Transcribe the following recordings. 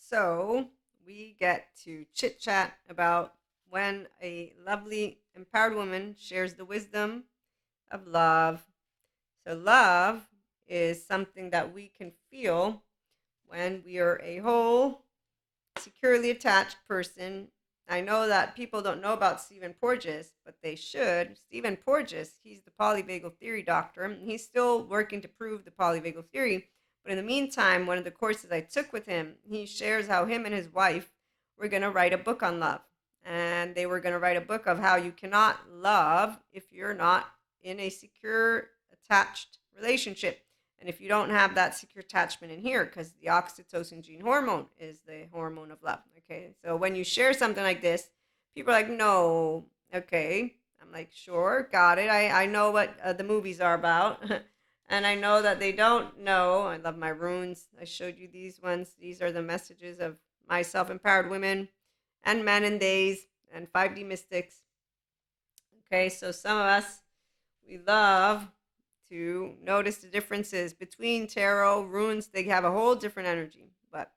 So we get to chit chat about when a lovely, empowered woman shares the wisdom of love. So, love is something that we can feel when we are a whole, securely attached person. I know that people don't know about Stephen Porges, but they should. Stephen Porges, he's the polyvagal theory doctor. He's still working to prove the polyvagal theory. But in the meantime, one of the courses I took with him, he shares how him and his wife were going to write a book on love. And they were going to write a book of how you cannot love if you're not in a secure, attached relationship. And if you don't have that secure attachment in here, because the oxytocin gene hormone is the hormone of love. Okay. So when you share something like this, people are like, no, okay. I'm like, sure, got it. I know what the movies are about. And I know that they don't know. I love my runes. I showed you these ones. These are the messages of my self empowered women and men and days and 5D mystics. Okay. So some of us, we love to notice the differences between tarot runes. They have a whole different energy, but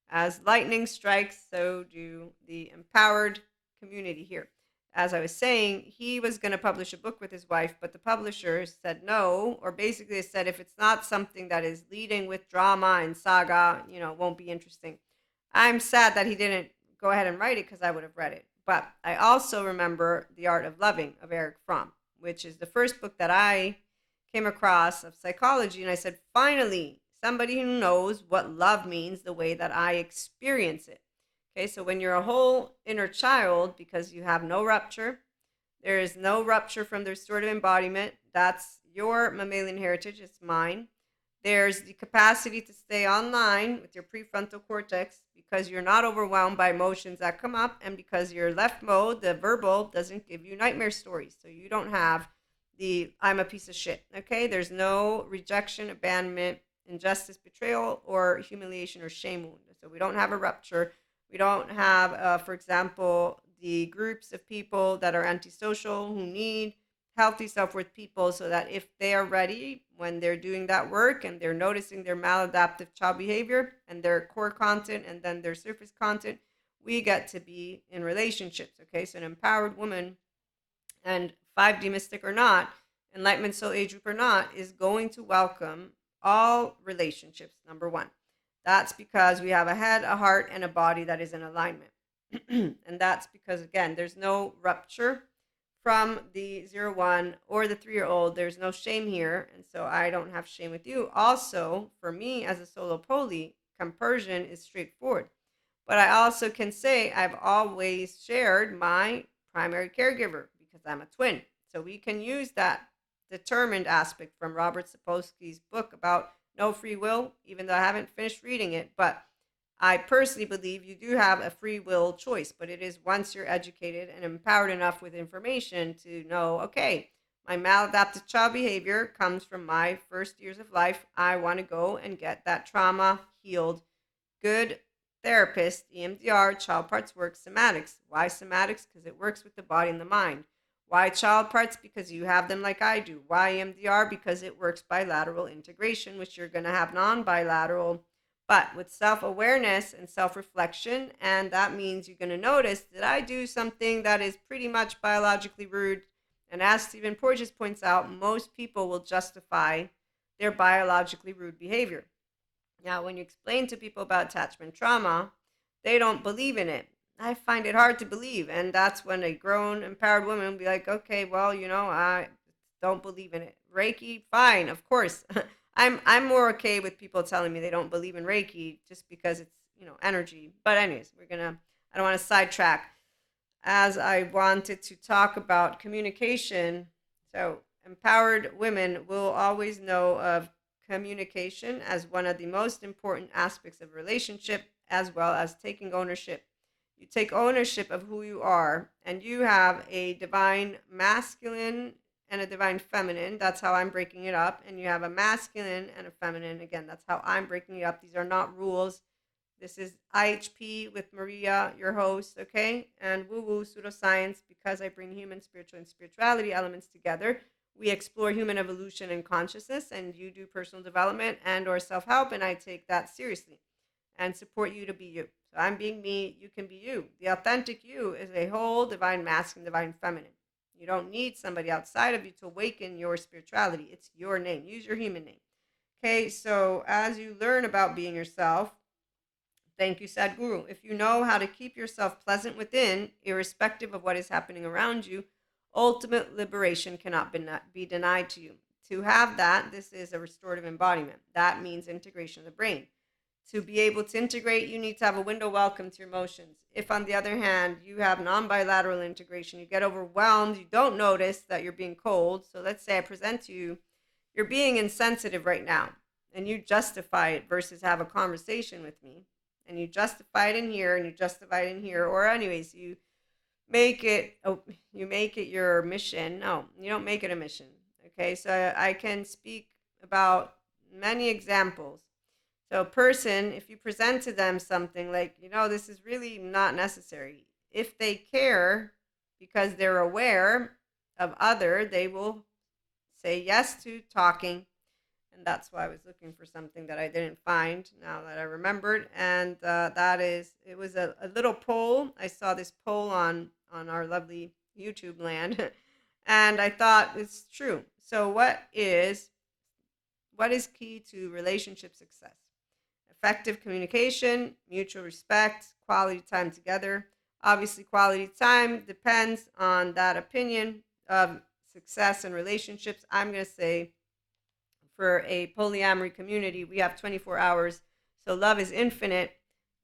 as lightning strikes, so do the empowered community here. As I was saying, he was going to publish a book with his wife, but the publisher said no, or basically said if it's not something that is leading with drama and saga, it won't be interesting. I'm sad that he didn't go ahead and write it because I would have read it. But I also remember The Art of Loving of Eric Fromm, which is the first book that I came across of psychology. And I said, finally, somebody who knows what love means the way that I experience it. Okay, so when you're a whole inner child, because you have no rupture, there is no rupture from the restorative embodiment. That's your mammalian heritage, it's mine. There's the capacity to stay online with your prefrontal cortex because you're not overwhelmed by emotions that come up, and because your left mode, the verbal, doesn't give you nightmare stories. So you don't have the I'm a piece of shit. Okay, there's no rejection, abandonment, injustice, betrayal, or humiliation or shame wound. So we don't have a rupture. We don't have, for example, the groups of people that are antisocial who need healthy self-worth people, so that if they are ready when they're doing that work and they're noticing their maladaptive child behavior and their core content and then their surface content, we get to be in relationships. Okay, so an empowered woman, and 5D mystic or not, enlightenment soul age group or not, is going to welcome all relationships. Number one, that's because we have a head, a heart, and a body that is in alignment. And that's because, again, there's no rupture from the 0-1 or the 3-year-old. There's no shame here. And so I don't have shame with you. Also, for me as a solo poly, compersion is straightforward. But I also can say I've always shared my primary caregiver because I'm a twin. So we can use that determined aspect from Robert Sapolsky's book about no free will, even though I haven't finished reading it. But I personally believe you do have a free will choice, but it is once you're educated and empowered enough with information to know, okay, my maladaptive child behavior comes from my first years of life. I want to go and get that trauma healed. Good therapist, EMDR, child parts work, somatics. Why somatics? Because it works with the body and the mind. Why child parts? Because you have them like I do. Why EMDR? Because it works bilateral integration, which you're going to have non-bilateral, but with self-awareness and self-reflection. And that means you're going to notice that I do something that is pretty much biologically rude. And as Stephen Porges points out, most people will justify their biologically rude behavior. Now, when you explain to people about attachment trauma, they don't believe in it. I find it hard to believe. And that's when a grown, empowered woman will be like, okay, well, I don't believe in it. Reiki, fine, of course. I'm more okay with people telling me they don't believe in Reiki just because it's, energy. But anyways, I don't want to sidetrack, as I wanted to talk about communication. So empowered women will always know of communication as one of the most important aspects of a relationship, as well as taking ownership. You take ownership of who you are, and you have a divine masculine and a divine feminine. That's how I'm breaking it up. And you have a masculine and a feminine. Again, that's how I'm breaking it up. These are not rules. This is IHP with Maria, your host, okay? And woo-woo pseudoscience, because I bring human, spiritual, and spirituality elements together. We explore human evolution and consciousness, and you do personal development and or self-help, and I take that seriously. and support you to be you. So I'm being me, you can be you. The authentic you is a whole divine masculine, divine feminine. You don't need somebody outside of you to awaken your spirituality. It's your name. Use your human name. Okay, so as you learn about being yourself, thank you, Sadhguru. If you know how to keep yourself pleasant within, irrespective of what is happening around you, ultimate liberation cannot be denied to you. To have that, this is a restorative embodiment. That means integration of the brain. To be able to integrate, you need to have a window welcome to your emotions. If, on the other hand, you have non-bilateral integration, you get overwhelmed, you don't notice that you're being cold. So let's say I present to you, you're being insensitive right now, and you justify it versus have a conversation with me. And you justify it in here, and you justify it in here, or anyways, you make it your mission. No, you don't make it a mission. Okay, so I can speak about many examples. So a person, if you present to them something like, this is really not necessary, if they care because they're aware of other, they will say yes to talking. And that's why I was looking for something that I didn't find now that I remembered. And it was a little poll. I saw this poll on our lovely YouTube land. And I thought it's true. So what is key to relationship success? Effective communication, mutual respect, quality time together. Obviously, quality time depends on that opinion of success and relationships. I'm going to say for a polyamory community, we have 24 hours. So love is infinite.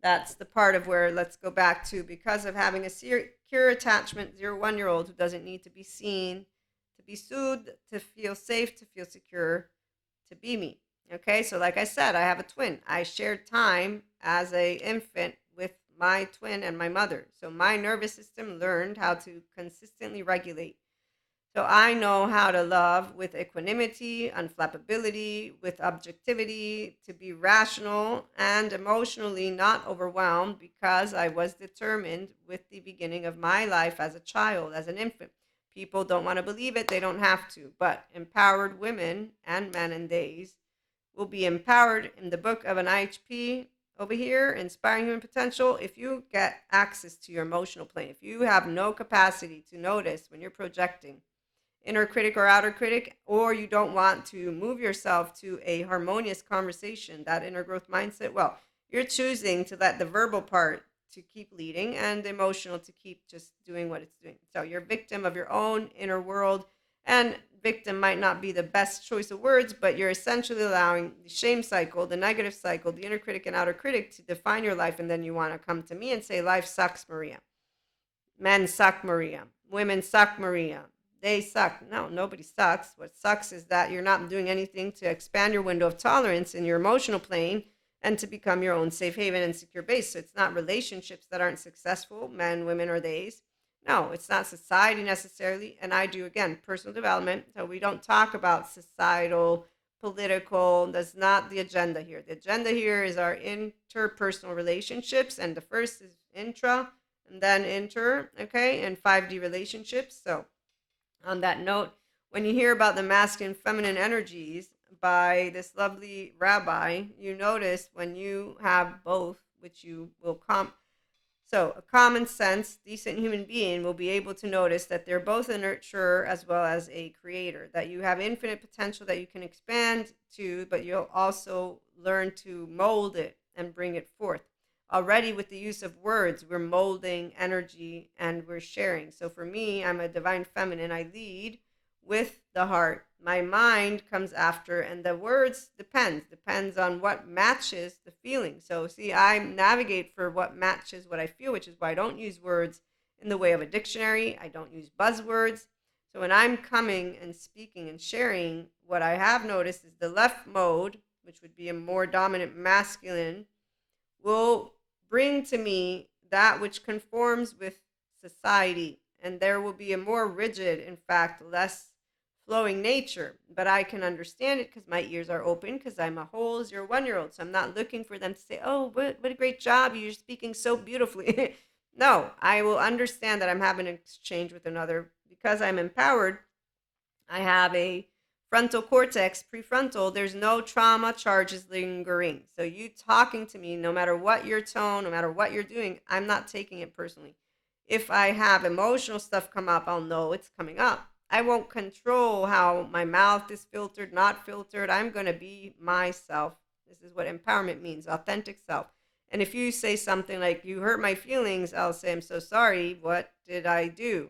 That's the part of where, let's go back to, because of having a secure attachment, 0-1-year-old who doesn't need to be seen, to be soothed, to feel safe, to feel secure, to be me. Okay, so like I said, I have a twin. I shared time as a infant with my twin and my mother. So my nervous system learned how to consistently regulate. So I know how to love with equanimity, unflappability, with objectivity, to be rational and emotionally not overwhelmed, because I was determined with the beginning of my life as a child, as an infant. People don't want to believe it, they don't have to. But empowered women and men and days will be empowered in the book of an IHP over here, Inspiring Human Potential. If you get access to your emotional plane, if you have no capacity to notice when you're projecting, inner critic or outer critic, or you don't want to move yourself to a harmonious conversation, that inner growth mindset, well, you're choosing to let the verbal part to keep leading and the emotional to keep just doing what it's doing. So you're victim of your own inner world, and victim might not be the best choice of words, but you're essentially allowing the shame cycle, the negative cycle, the inner critic and outer critic to define your life. And then you want to come to me and say, life sucks, Maria. Men suck, Maria. Women suck, Maria. They suck. No, nobody sucks. What sucks is that you're not doing anything to expand your window of tolerance in your emotional plane and to become your own safe haven and secure base. So it's not relationships that aren't successful, men, women, or theys. No, it's not society necessarily. And I do, again, personal development. So we don't talk about societal, political. That's not the agenda here. The agenda here is our interpersonal relationships. And the first is intra and then inter, okay, and 5D relationships. So on that note, when you hear about the masculine feminine energies by this lovely rabbi, you notice when you have both, which you will so a common sense, decent human being will be able to notice that they're both a nurturer as well as a creator, that you have infinite potential that you can expand to, but you'll also learn to mold it and bring it forth. Already with the use of words, we're molding energy and we're sharing. So for me, I'm a divine feminine. I lead with the heart. My mind comes after, and the words depends on what matches the feeling. So see, I navigate for what matches what I feel, which is why I don't use words in the way of a dictionary. I don't use buzzwords. So when I'm coming and speaking and sharing, what I have noticed is the left mode, which would be a more dominant masculine, will bring to me that which conforms with society, and there will be a more rigid, in fact, less flowing nature. But I can understand it because my ears are open, because I'm a whole 0-1-year-old. So I'm not looking for them to say, oh, what a great job, you're speaking so beautifully. No, I will understand that I'm having an exchange with another. Because I'm empowered, I have a frontal cortex, prefrontal, there's no trauma charges lingering. So you talking to me, no matter what your tone, no matter what you're doing, I'm not taking it personally. If I have emotional stuff come up, I'll know it's coming up. I won't control how my mouth is filtered, not filtered. I'm going to be myself. This is what empowerment means, authentic self. And if you say something like, you hurt my feelings, I'll say, I'm so sorry. What did I do?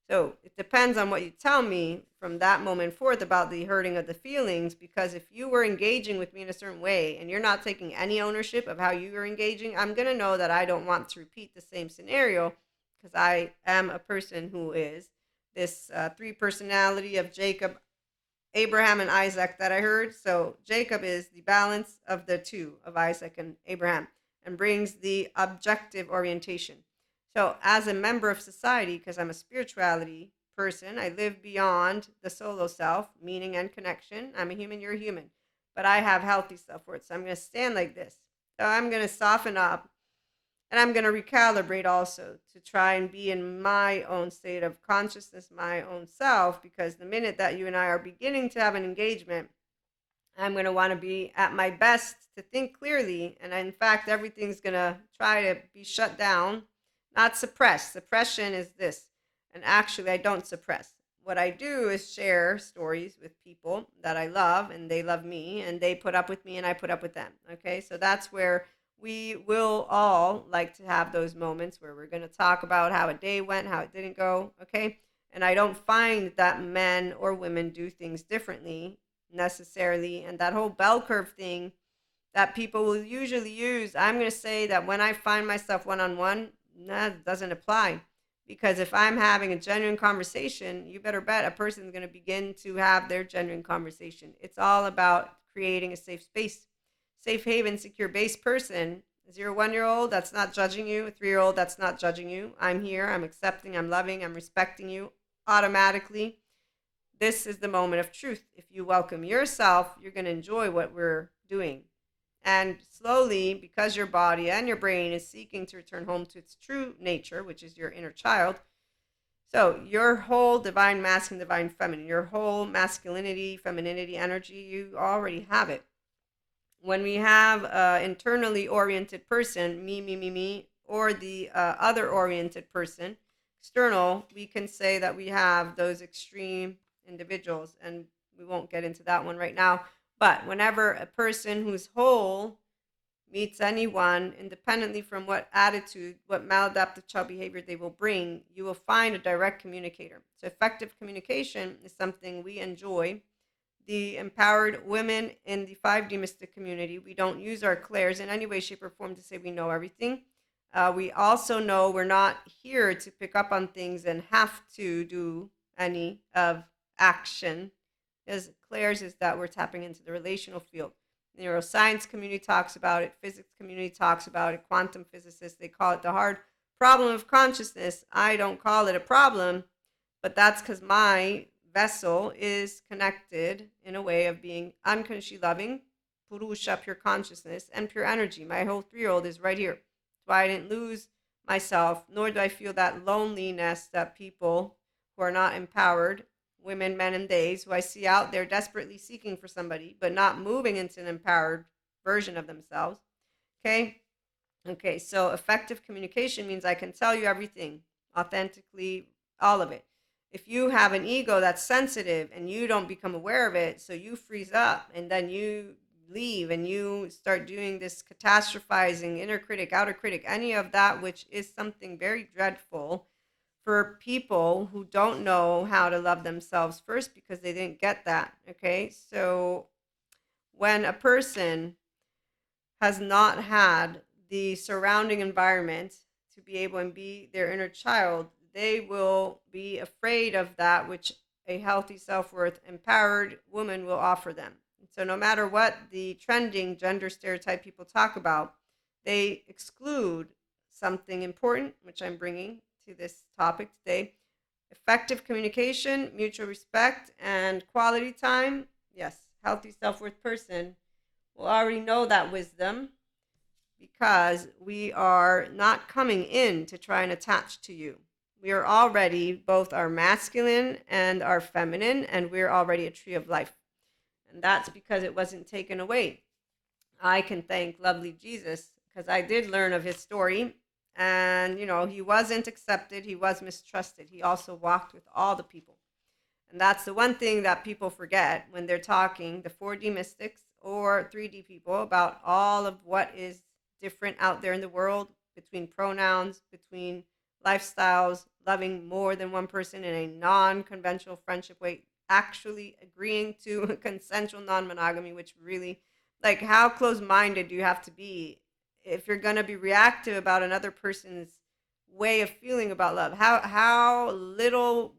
So it depends on what you tell me from that moment forth about the hurting of the feelings, because if you were engaging with me in a certain way and you're not taking any ownership of how you were engaging, I'm going to know that I don't want to repeat the same scenario, because I am a person who is this three personality of Jacob, Abraham, and Isaac that I heard. So Jacob is the balance of the two of Isaac and Abraham and brings the objective orientation. So as a member of society, because I'm a spirituality person, I live beyond the solo self, meaning and connection. I'm a human, you're a human. But I have healthy self-worth. So I'm going to stand like this. So I'm going to soften up, and I'm going to recalibrate also to try and be in my own state of consciousness, my own self, because the minute that you and I are beginning to have an engagement, I'm going to want to be at my best to think clearly. And in fact, everything's going to try to be shut down, not suppressed. Suppression is this. And actually, I don't suppress. What I do is share stories with people that I love, and they love me, and they put up with me, and I put up with them. Okay, so that's where we will all like to have those moments where we're going to talk about how a day went, how it didn't go. Okay, and I don't find that men or women do things differently necessarily. And that whole bell curve thing that people will usually use, I'm going to say that when I find myself one-on-one, that doesn't apply. Because if I'm having a genuine conversation, you better bet a person's going to begin to have their genuine conversation. It's all about creating a safe space, safe haven, secure base person. Is your 1-year-old that's not judging you, a 3-year-old that's not judging you? I'm here, I'm accepting, I'm loving, I'm respecting you automatically. This is the moment of truth. If you welcome yourself, you're going to enjoy what we're doing. And slowly, because your body and your brain is seeking to return home to its true nature, which is your inner child. So your whole divine masculine, divine feminine, your whole masculinity, femininity, energy, you already have it. When we have an internally oriented person, me, or the other oriented person, external, we can say that we have those extreme individuals, and we won't get into that one right now. But whenever a person who's whole meets anyone, independently from what attitude, what maladaptive child behavior they will bring, you will find a direct communicator. So effective communication is something we enjoy. The empowered women in the 5D mystic community, we don't use our clairs in any way, shape, or form to say we know everything. We also know we're not here to pick up on things and have to do any of action. As clairs is that we're tapping into the relational field. The neuroscience community talks about it. Physics community talks about it. Quantum physicists, they call it the hard problem of consciousness. I don't call it a problem, but that's because my vessel is connected in a way of being unconditionally loving, Purusha, pure consciousness, and pure energy. My whole 3-year-old is right here. That's why I didn't lose myself, nor do I feel that loneliness that people who are not empowered, women, men, and theys, who I see out there desperately seeking for somebody, but not moving into an empowered version of themselves. Okay? Okay, so effective communication means I can tell you everything authentically, all of it. If you have an ego that's sensitive and you don't become aware of it, so you freeze up and then you leave and you start doing this catastrophizing, inner critic, outer critic, any of that, which is something very dreadful for people who don't know how to love themselves first because they didn't get that. Okay, so when a person has not had the surrounding environment to be able and be their inner child, they will be afraid of that which a healthy, self-worth, empowered woman will offer them. So no matter what the trending gender stereotype people talk about, they exclude something important, which I'm bringing to this topic today. Effective communication, mutual respect, and quality time. Yes, healthy, self-worth person will already know that wisdom, because we are not coming in to try and attach to you. We are already both our masculine and our feminine, and we're already a tree of life. And that's because it wasn't taken away. I can thank lovely Jesus because I did learn of his story. And, he wasn't accepted, he was mistrusted. He also walked with all the people. And that's the one thing that people forget when they're talking, the 4D mystics or 3D people, about all of what is different out there in the world between pronouns, between lifestyles, loving more than one person in a non conventional friendship way, actually agreeing to consensual non monogamy, which really, like, how close minded do you have to be if you're going to be reactive about another person's way of feeling about love? How little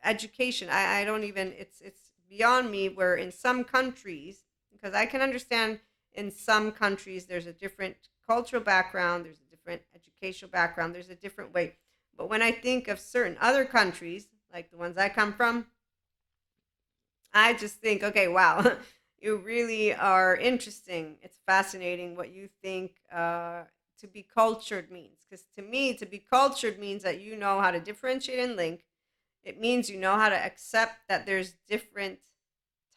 education. I don't even, it's beyond me where in some countries, because I can understand in some countries there's a different cultural background, there's a different educational background, there's a different way. But when I think of certain other countries, like the ones I come from, I just think, okay, wow, you really are interesting. It's fascinating what you think to be cultured means. Because to me, to be cultured means that you know how to differentiate and link. It means you know how to accept that there's different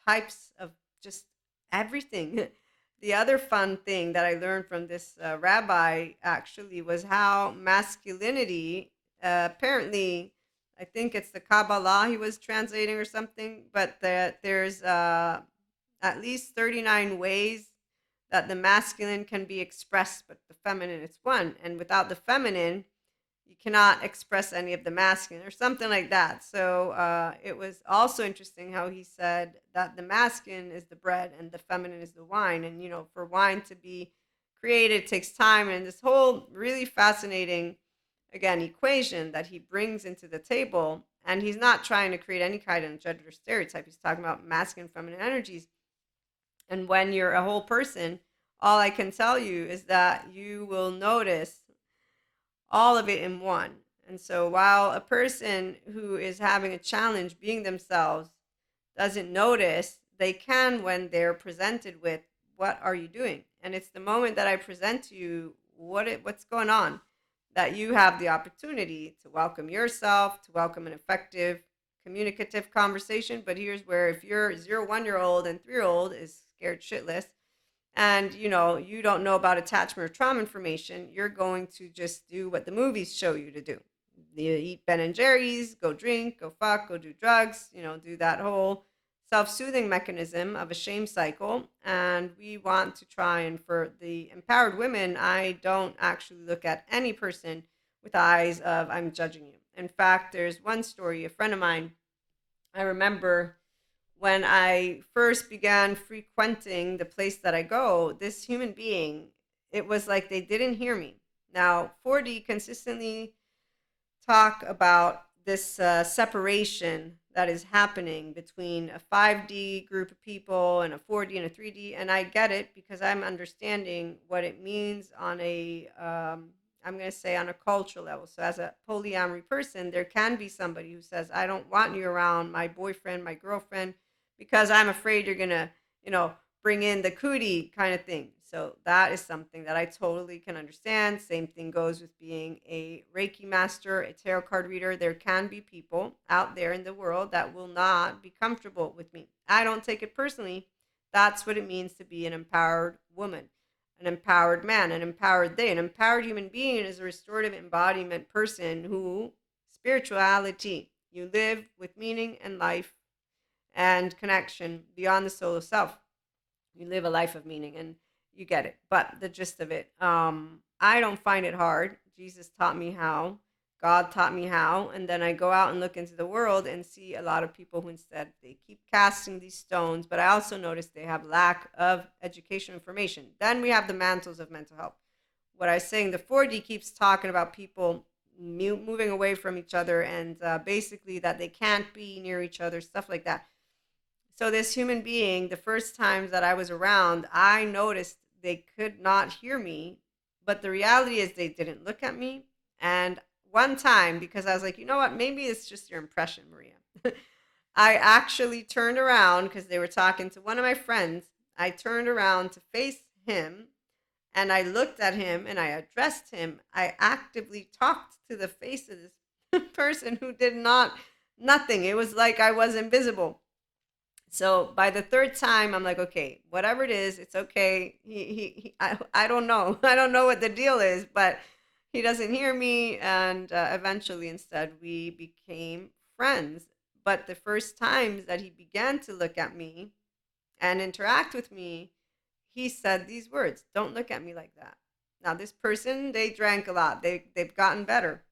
types of just everything. The other fun thing that I learned from this rabbi actually was how masculinity, apparently, I think it's the Kabbalah he was translating or something, but that there's at least 39 ways that the masculine can be expressed, but the feminine is one. And without the feminine, you cannot express any of the masculine or something like that. So it was also interesting how he said that the masculine is the bread and the feminine is the wine. And, for wine to be created takes time. And this whole really fascinating, again, equation that he brings into the table. And he's not trying to create any kind of gender stereotype. He's talking about masculine, feminine energies. And when you're a whole person, all I can tell you is that you will notice all of it in one. And so while a person who is having a challenge being themselves doesn't notice, they can when they're presented with, what are you doing? And it's the moment that I present to you what's going on, that you have the opportunity to welcome yourself, to welcome an effective communicative conversation. But here's where, if your 0 1 year old and 3 year old is scared shitless, and you don't know about attachment or trauma information, you're going to just do what the movies show you to do. You eat Ben and Jerry's, go drink, go fuck, go do drugs, do that whole self-soothing mechanism of a shame cycle. And we want to try, and for the empowered women, I don't actually look at any person with eyes of, I'm judging you. In fact, there's one story, a friend of mine, I remember when I first began frequenting the place that I go, this human being, it was like they didn't hear me. Now, 4D consistently talk about this separation that is happening between a 5D group of people and a 4D and a 3D. And I get it because I'm understanding what it means on a, I'm going to say, on a cultural level. So as a polyamory person, there can be somebody who says, I don't want you around my boyfriend, my girlfriend, because I'm afraid you're going to, bring in the cootie kind of thing. So that is something that I totally can understand. Same thing goes with being a Reiki master, a tarot card reader. There can be people out there in the world that will not be comfortable with me. I don't take it personally. That's what it means to be an empowered woman, an empowered man, an empowered they. An empowered human being is a restorative embodiment person who, spirituality, you live with meaning and life and connection beyond the solo self. You live a life of meaning, and you get it. But the gist of it, I don't find it hard. Jesus taught me how. God taught me how. And then I go out and look into the world and see a lot of people who instead they keep casting these stones. But I also notice they have lack of education information. Then we have the mantles of mental health. What I was saying, the 4D keeps talking about people moving away from each other, and basically that they can't be near each other, stuff like that. So this human being, the first times that I was around, I noticed they could not hear me, but the reality is they didn't look at me. And one time, because I was like, you know what, maybe it's just your impression, Maria. I actually turned around because they were talking to one of my friends. I turned around to face him and I looked at him and I addressed him. I actively talked to the face of this person who did not, nothing. It was like I was invisible. So by the third time, I'm like, okay, whatever it is, it's okay. I don't know. I don't know what the deal is, but he doesn't hear me. And eventually, instead, we became friends. But the first times that he began to look at me and interact with me, he said these words: "Don't look at me like that." Now, this person, they drank a lot. They've gotten better.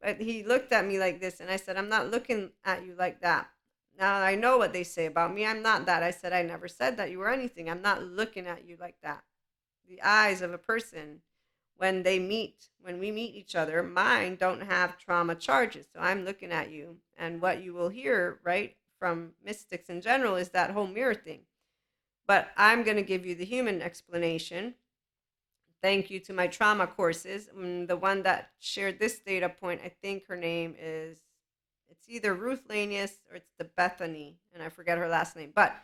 But he looked at me like this, and I said, "I'm not looking at you like that." Now I know what they say about me. I'm not that. I said, "I never said that you were anything. I'm not looking at you like that." The eyes of a person, when we meet each other, mine don't have trauma charges. So I'm looking at you. And what you will hear, right, from mystics in general is that whole mirror thing. But I'm going to give you the human explanation. Thank you to my trauma courses. The one that shared this data point, I think her name is, it's either Ruth Lanius or it's the Bethany, and I forget her last name. But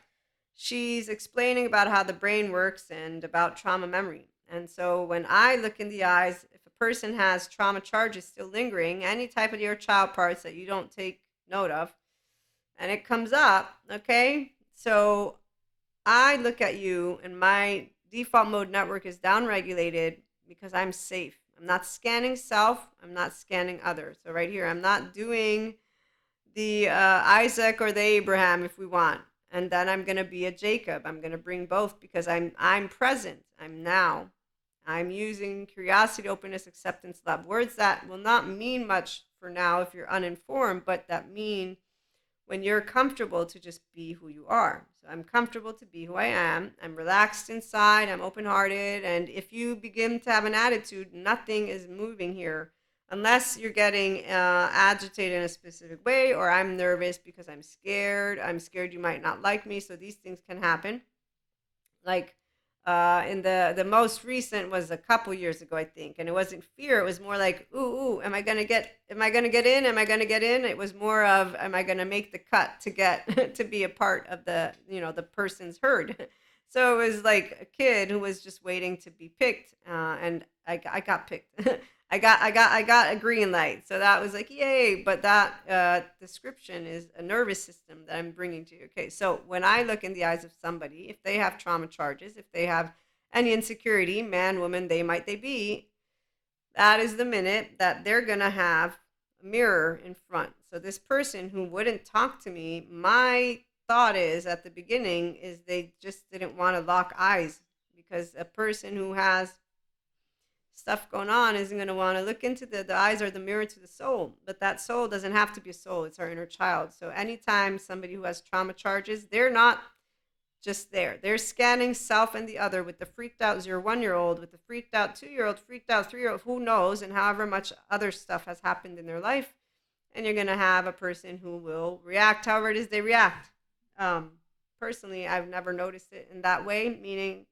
she's explaining about how the brain works and about trauma memory. And so when I look in the eyes, if a person has trauma charges still lingering, any type of your child parts that you don't take note of, and it comes up, okay? So I look at you and my default mode network is downregulated because I'm safe. I'm not scanning self. I'm not scanning others. So right here, I'm not doing the Isaac or the Abraham if we want. And then I'm going to be a Jacob. I'm going to bring both because I'm present. I'm now. I'm using curiosity, openness, acceptance, love. Words that will not mean much for now if you're uninformed, but that mean when you're comfortable to just be who you are. So I'm comfortable to be who I am. I'm relaxed inside. I'm open hearted. And if you begin to have an attitude, nothing is moving here unless you're getting agitated in a specific way, or I'm nervous because I'm scared. I'm scared you might not like me. So these things can happen. Like in the most recent was a couple years ago, I think, and it wasn't fear. It was more like, ooh, am I gonna get in? Am I gonna get in? It was more of, am I gonna make the cut to get to be a part of the the person's herd? So it was like a kid who was just waiting to be picked, and I got picked. I got a green light, so that was like yay. But that description is a nervous system that I'm bringing to you. Okay, so when I look in the eyes of somebody, if they have trauma charges, if they have any insecurity, man, woman, they be, that is the minute that they're gonna have a mirror in front. So this person who wouldn't talk to me, my thought is at the beginning is they just didn't want to lock eyes, because a person who has stuff going on isn't going to want to look into the eyes are the mirror to the soul, but that soul doesn't have to be a soul. It's our inner child. So anytime somebody who has trauma charges, they're not just there, they're scanning self and the other with the freaked out 0 1 year old, with the freaked out 2 year old, freaked out 3 year old, who knows, and however much other stuff has happened in their life. And you're going to have a person who will react however it is they react. um, Personally, I've never noticed it in that way, meaning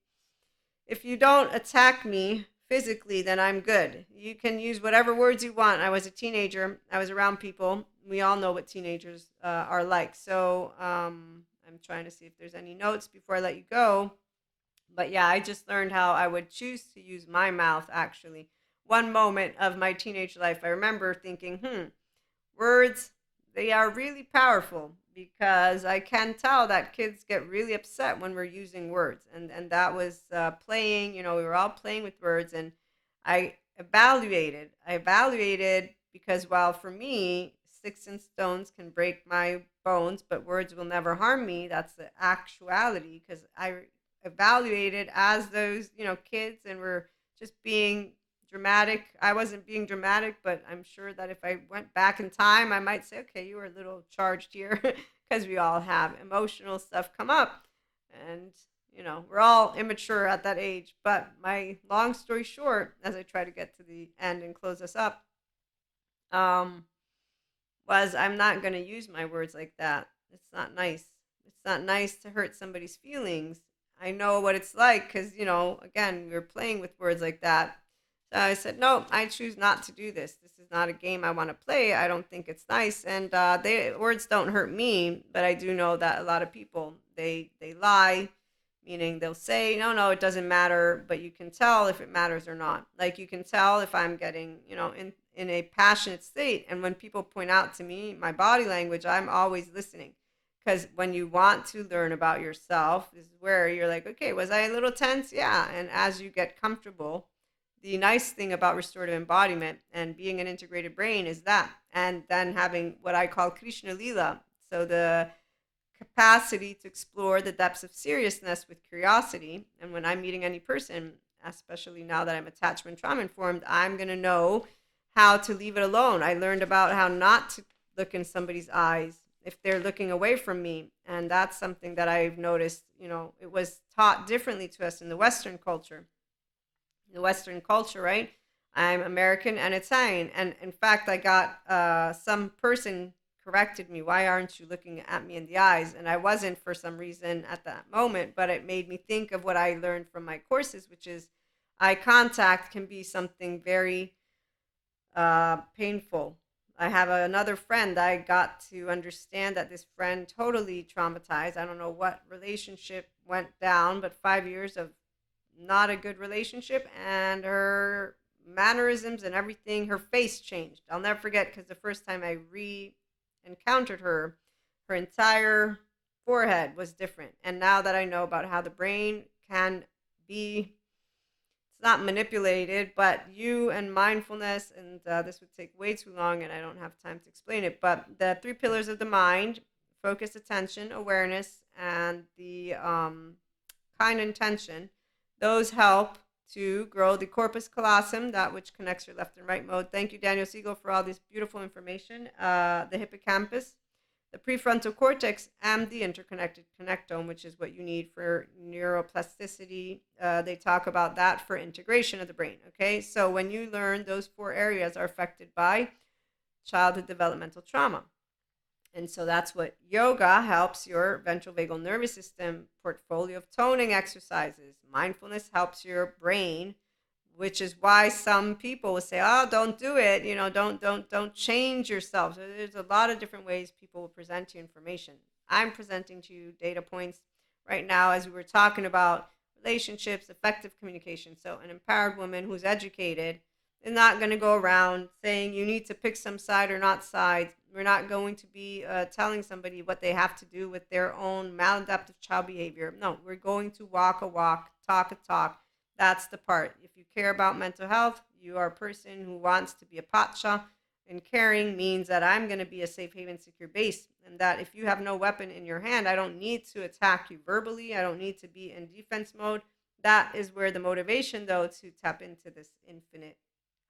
if you don't attack me physically, then I'm good. You can use whatever words you want. I was a teenager. I was around people. We all know what teenagers are like. So I'm trying to see if there's any notes before I let you go. But yeah, I just learned how I would choose to use my mouth actually. One moment of my teenage life, I remember thinking, words, they are really powerful, because I can tell that kids get really upset when we're using words. And that was playing, we were all playing with words. And I evaluated because while for me, sticks and stones can break my bones, but words will never harm me. That's the actuality, because I evaluated as those, kids, and we're just being dramatic. I wasn't being dramatic, but I'm sure that if I went back in time, I might say, okay, you were a little charged here, because we all have emotional stuff come up. And, we're all immature at that age. But my long story short, as I try to get to the end and close us up, um, was I'm not going to use my words like that. It's not nice. It's not nice to hurt somebody's feelings. I know what it's like because, again, we were playing with words like that. So I said, no, I choose not to do this. This is not a game I want to play. I don't think it's nice. And words don't hurt me, but I do know that a lot of people, they lie, meaning they'll say, no, it doesn't matter, but you can tell if it matters or not. Like you can tell if I'm getting, in a passionate state. And when people point out to me my body language, I'm always listening, Because when you want to learn about yourself is where you're like, okay, was I a little tense? Yeah. And as you get comfortable, the nice thing about restorative embodiment and being an integrated brain is that. And then having what I call Krishna Lila. So the capacity to explore the depths of seriousness with curiosity. And when I'm meeting any person, especially now that I'm attachment trauma informed, I'm going to know how to leave it alone. I learned about how not to look in somebody's eyes if they're looking away from me. And that's something that I've noticed, it was taught differently to us in the Western culture. In the Western culture, right? I'm American and Italian. And in fact, I got some person corrected me. Why aren't you looking at me in the eyes? And I wasn't for some reason at that moment, but it made me think of what I learned from my courses, which is eye contact can be something very painful. I have another friend. I got to understand that this friend totally traumatized. I don't know what relationship went down, but 5 years of not a good relationship, and her mannerisms and everything, her face changed. I'll never forget, because the first time I encountered her, her entire forehead was different. And now that I know about how the brain can be, it's not manipulated, but you and mindfulness, and this would take way too long and I don't have time to explain it, but the 3 pillars of the mind: focus, attention, awareness, and the kind intention. Those help to grow the corpus callosum, that which connects your left and right mode. Thank you, Daniel Siegel, for all this beautiful information. The hippocampus, the prefrontal cortex, and the interconnected connectome, which is what you need for neuroplasticity. They talk about that for integration of the brain. Okay, so when you learn, those 4 areas are affected by childhood developmental trauma. And so that's what yoga helps your ventral vagal nervous system, portfolio of toning exercises. Mindfulness helps your brain, which is why some people will say, "Oh, don't do it. Don't change yourself." So there's a lot of different ways people will present to you information. I'm presenting to you data points right now as we were talking about relationships, effective communication. So an empowered woman who's educated is not going to go around saying you need to pick some side or not sides. We're not going to be telling somebody what they have to do with their own maladaptive child behavior. No, we're going to walk a walk, talk a talk. That's the part. If you care about mental health, you are a person who wants to be a pacha, and caring means that I'm going to be a safe haven, secure base, and that if you have no weapon in your hand, I don't need to attack you verbally. I don't need to be in defense mode. That is where the motivation, though, to tap into this infinite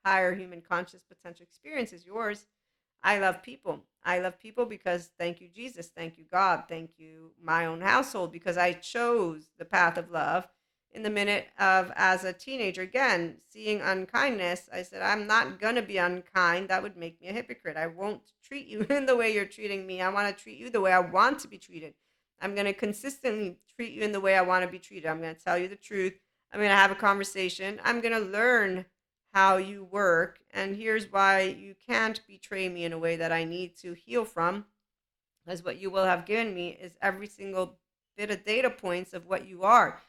higher human conscious potential experience is yours. I love people. I love people because thank you, Jesus. Thank you, God. Thank you, my own household, because I chose the path of love in the minute of, as a teenager, again, seeing unkindness. I said, I'm not going to be unkind. That would make me a hypocrite. I won't treat you in the way you're treating me. I want to treat you the way I want to be treated. I'm going to consistently treat you in the way I want to be treated. I'm going to tell you the truth. I'm going to have a conversation. I'm going to learn how you work, and here's why you can't betray me in a way that I need to heal from, because what you will have given me is every single bit of data points of what you are.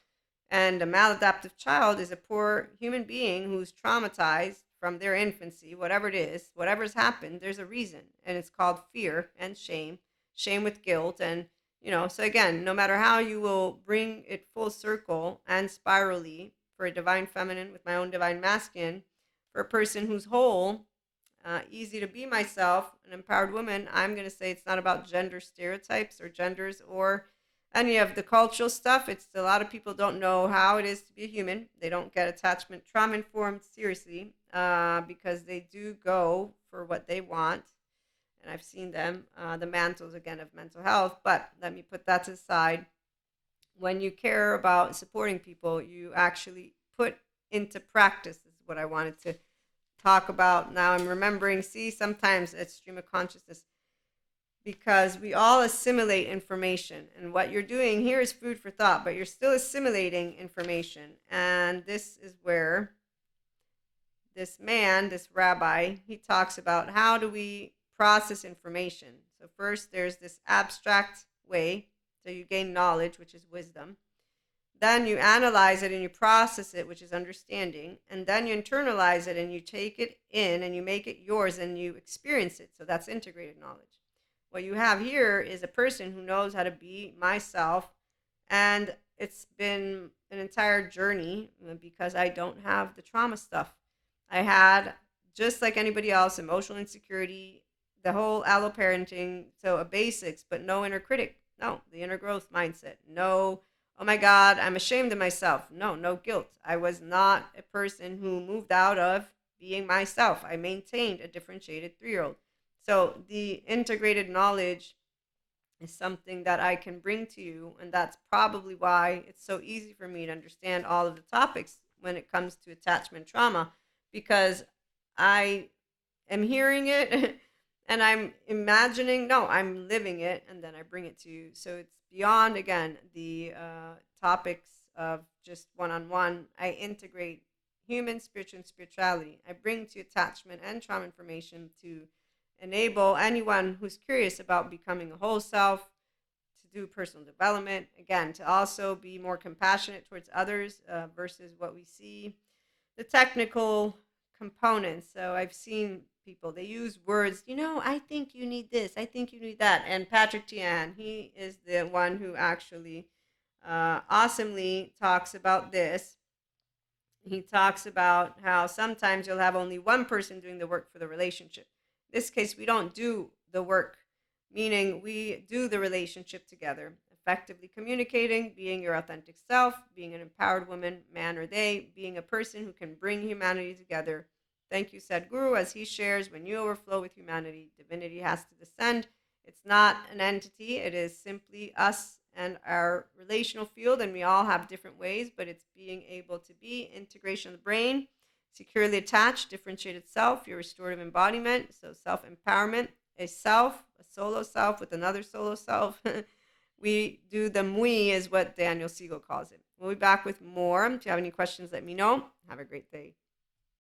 And a maladaptive child is a poor human being who's traumatized from their infancy, whatever it is, whatever's happened, there's a reason, and it's called fear and shame with guilt. And so again, no matter how you will bring it full circle and spirally for a divine feminine with my own divine masculine, for a person who's whole, easy to be myself, an empowered woman, I'm going to say it's not about gender stereotypes or genders or any of the cultural stuff. It's a lot of people don't know how it is to be a human. They don't get attachment trauma informed seriously because they do go for what they want. And I've seen them, the mantles again of mental health. But let me put that to the side. When you care about supporting people, you actually put into practice, is what I wanted to talk about. Now I'm remembering, sometimes it's stream of consciousness, because we all assimilate information, and what you're doing here is food for thought, but you're still assimilating information. And this is where this man, this rabbi, he talks about how do we process information. So first there's this abstract way, so you gain knowledge, which is wisdom. Then you analyze it and you process it, which is understanding. And then you internalize it and you take it in and you make it yours and you experience it. So that's integrated knowledge. What you have here is a person who knows how to be myself, and it's been an entire journey because I don't have the trauma stuff. I had, just like anybody else, emotional insecurity, the whole alloparenting, so a basics, but no inner critic. No, the inner growth mindset. No, oh my God, I'm ashamed of myself. No, no guilt. I was not a person who moved out of being myself. I maintained a differentiated 3 year old. So the integrated knowledge is something that I can bring to you. And that's probably why it's so easy for me to understand all of the topics when it comes to attachment trauma, because I am hearing it and I'm imagining, no, I'm living it, and then I bring it to you. So it's beyond, again, the topics of just one on one. I integrate human, spiritual, and spirituality. I bring to attachment and trauma information to enable anyone who's curious about becoming a whole self to do personal development. Again, to also be more compassionate towards others versus what we see. The technical components. So I've seen people, they use words, I think you need this, I think you need that. And Patrick Tian, he is the one who actually awesomely talks about this. He talks about how sometimes you'll have only one person doing the work for the relationship. In this case, we don't do the work, meaning we do the relationship together, effectively communicating, being your authentic self, being an empowered woman, man or they, being a person who can bring humanity together. Thank you, Sadhguru, as he shares, when you overflow with humanity, divinity has to descend. It's not an entity, it is simply us and our relational field, and we all have different ways, but it's being able to be integration of the brain, securely attached, differentiated self, your restorative embodiment, so self-empowerment, a self, a solo self with another solo self. We do the mui, is what Daniel Siegel calls it. We'll be back with more. If you have any questions, let me know. Have a great day.